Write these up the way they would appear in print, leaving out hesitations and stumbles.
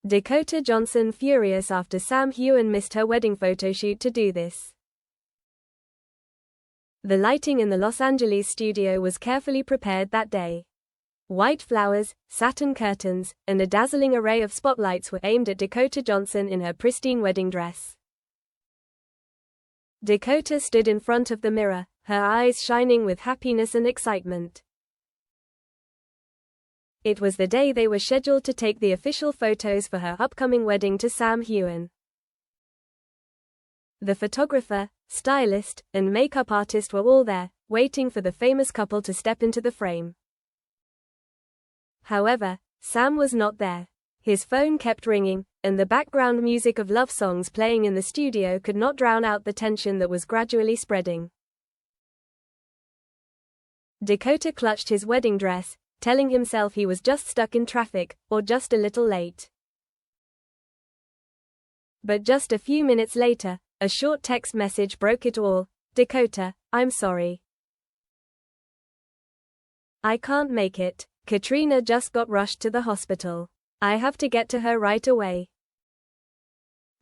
Dakota Johnson furious after Sam Heughan missed her wedding photoshoot to do this. The lighting in the Los Angeles studio was carefully prepared that day. White flowers, satin curtains, and a dazzling array of spotlights were aimed at Dakota Johnson in her pristine wedding dress. Dakota stood in front of the mirror, her eyes shining with happiness and excitement. It was the day they were scheduled to take the official photos for her upcoming wedding to Sam Heughan. The photographer, stylist, and makeup artist were all there, waiting for the famous couple to step into the frame. However, Sam was not there. His phone kept ringing, and the background music of love songs playing in the studio could not drown out the tension that was gradually spreading. Dakota clutched his wedding dress, telling himself he was just stuck in traffic, or just a little late. But just a few minutes later, a short text message broke it all. "Dakota, I'm sorry. I can't make it. Katrina just got rushed to the hospital. I have to get to her right away."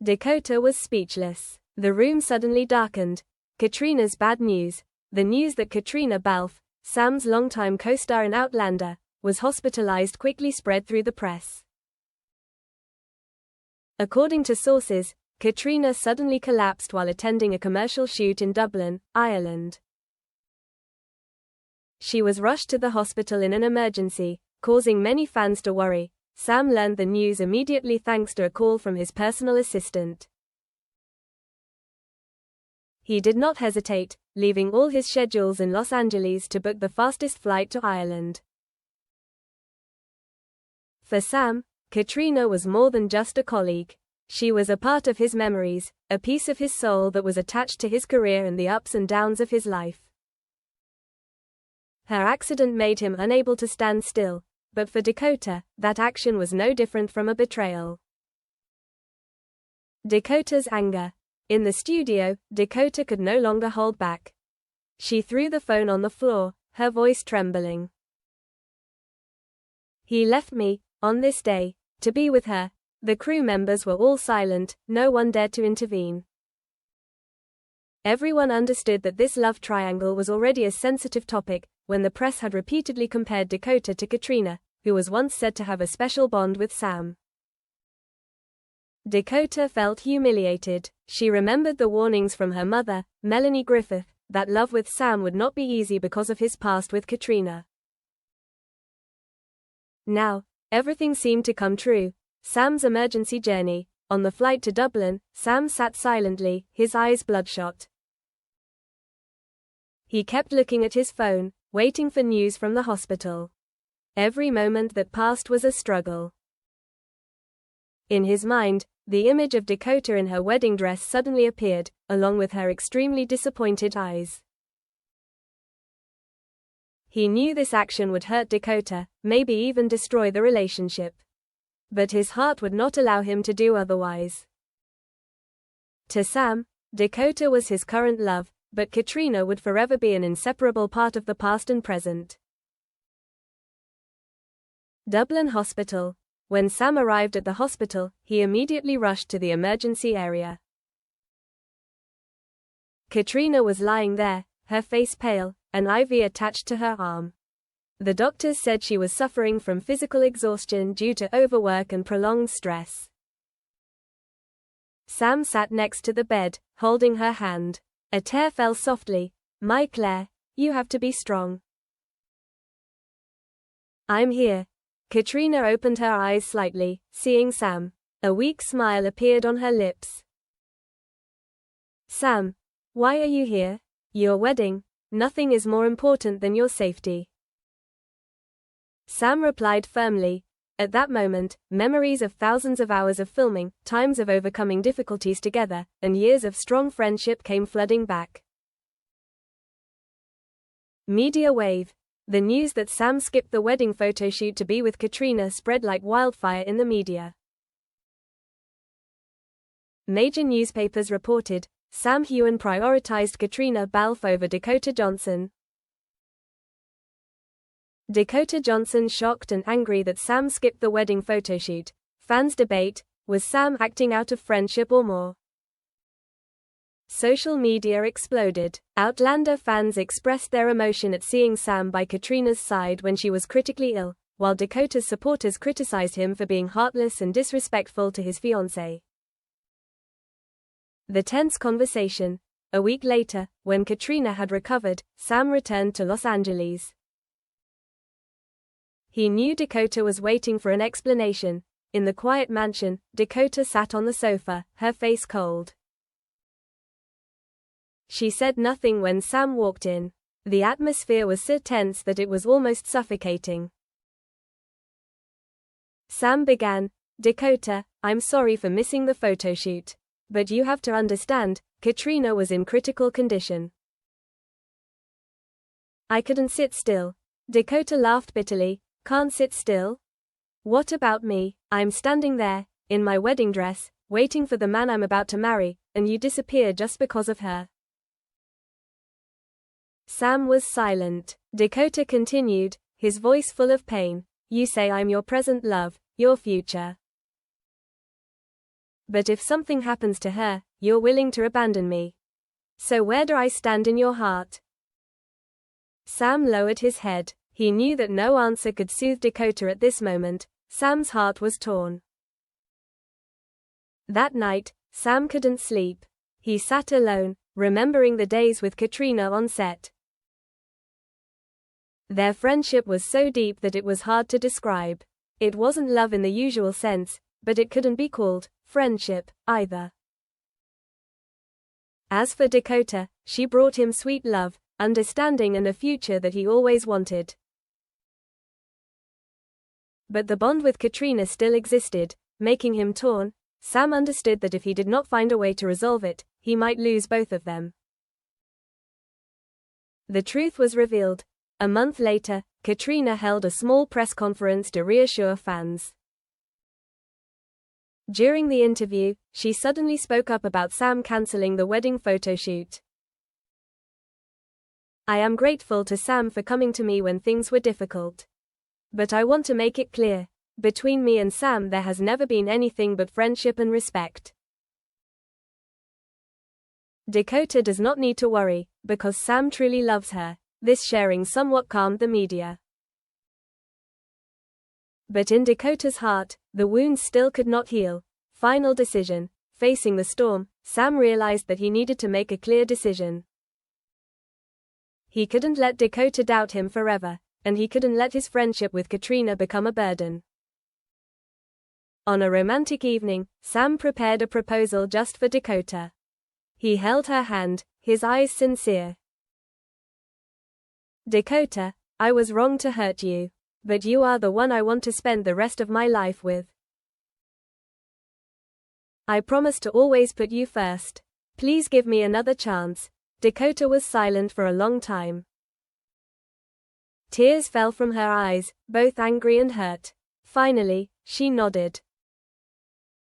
Dakota was speechless. The room suddenly darkened. Katrina's bad news, the news that Katrina Balfe, Sam's longtime co-star in Outlander, was hospitalized, quickly spread through the press. According to sources, Katrina suddenly collapsed while attending a commercial shoot in Dublin, Ireland. She was rushed to the hospital in an emergency, causing many fans to worry. Sam learned the news immediately thanks to a call from his personal assistant. He did not hesitate, leaving all his schedules in Los Angeles to book the fastest flight to Ireland. For Sam, Katrina was more than just a colleague. She was a part of his memories, a piece of his soul that was attached to his career and the ups and downs of his life. Her accident made him unable to stand still, but for Dakota, that action was no different from a betrayal. Dakota's anger. In the studio, Dakota could no longer hold back. She threw the phone on the floor, her voice trembling. "He left me, on this day, to be with her." The crew members were all silent, no one dared to intervene. Everyone understood that this love triangle was already a sensitive topic, when the press had repeatedly compared Dakota to Katrina, who was once said to have a special bond with Sam. Dakota felt humiliated. She remembered the warnings from her mother, Melanie Griffith, that love with Sam would not be easy because of his past with Katrina. Now, everything seemed to come true. Sam's emergency journey. On the flight to Dublin, Sam sat silently, his eyes bloodshot. He kept looking at his phone, waiting for news from the hospital. Every moment that passed was a struggle. In his mind, the image of Dakota in her wedding dress suddenly appeared, along with her extremely disappointed eyes. He knew this action would hurt Dakota, maybe even destroy the relationship. But his heart would not allow him to do otherwise. To Sam, Dakota was his current love, but Katrina would forever be an inseparable part of the past and present. Dublin Hospital. When Sam arrived at the hospital, he immediately rushed to the emergency area. Katrina was lying there, her face pale, an IV attached to her arm. The doctors said she was suffering from physical exhaustion due to overwork and prolonged stress. Sam sat next to the bed, holding her hand. A tear fell softly. "My Claire, you have to be strong." "I'm here." Katrina opened her eyes slightly, seeing Sam. A weak smile appeared on her lips. "Sam, why are you here? Your wedding. Nothing is more important than your safety." Sam replied firmly. At that moment, memories of thousands of hours of filming, times of overcoming difficulties together, and years of strong friendship came flooding back. Media wave. The news that Sam skipped the wedding photoshoot to be with Katrina spread like wildfire in the media. Major newspapers reported, Sam Heughan prioritized Katrina Balfe over Dakota Johnson. Dakota Johnson shocked and angry that Sam skipped the wedding photoshoot, Fans debate, was Sam acting out of friendship or more? Social media exploded. Outlander fans expressed their emotion at seeing Sam by Katrina's side when she was critically ill, while Dakota's supporters criticized him for being heartless and disrespectful to his fiancée. The tense conversation. A week later, when Katrina had recovered, Sam returned to Los Angeles. He knew Dakota was waiting for an explanation. In the quiet mansion, Dakota sat on the sofa, her face cold. She said nothing when Sam walked in. The atmosphere was so tense that it was almost suffocating. Sam began, "Dakota, I'm sorry for missing the photoshoot. But you have to understand, Katrina was in critical condition. I couldn't sit still." Dakota laughed bitterly. "Can't sit still? What about me? I'm standing there, in my wedding dress, waiting for the man I'm about to marry, and you disappear just because of her." Sam was silent. Dakota continued, his voice full of pain. "You say I'm your present love, your future. But if something happens to her, you're willing to abandon me. So where do I stand in your heart?" Sam lowered his head. He knew that no answer could soothe Dakota at this moment. Sam's heart was torn. That night, Sam couldn't sleep. He sat alone, remembering the days with Katrina on set. Their friendship was so deep that it was hard to describe. It wasn't love in the usual sense, but it couldn't be called friendship either. As for Dakota, she brought him sweet love, understanding, and a future that he always wanted. But the bond with Katrina still existed, making him torn. Sam understood that if he did not find a way to resolve it, he might lose both of them. The truth was revealed. A month later, Katrina held a small press conference to reassure fans. During the interview, she suddenly spoke up about Sam canceling the wedding photoshoot. "I am grateful to Sam for coming to me when things were difficult. But I want to make it clear, between me and Sam there has never been anything but friendship and respect. Dakota does not need to worry, because Sam truly loves her." This sharing somewhat calmed the media. But in Dakota's heart, the wounds still could not heal. Final decision. Facing the storm, Sam realized that he needed to make a clear decision. He couldn't let Dakota doubt him forever, and he couldn't let his friendship with Katrina become a burden. On a romantic evening, Sam prepared a proposal just for Dakota. He held her hand, his eyes sincere. "Dakota, I was wrong to hurt you. But you are the one I want to spend the rest of my life with. I promise to always put you first. Please give me another chance." Dakota was silent for a long time. Tears fell from her eyes, both angry and hurt. Finally, she nodded.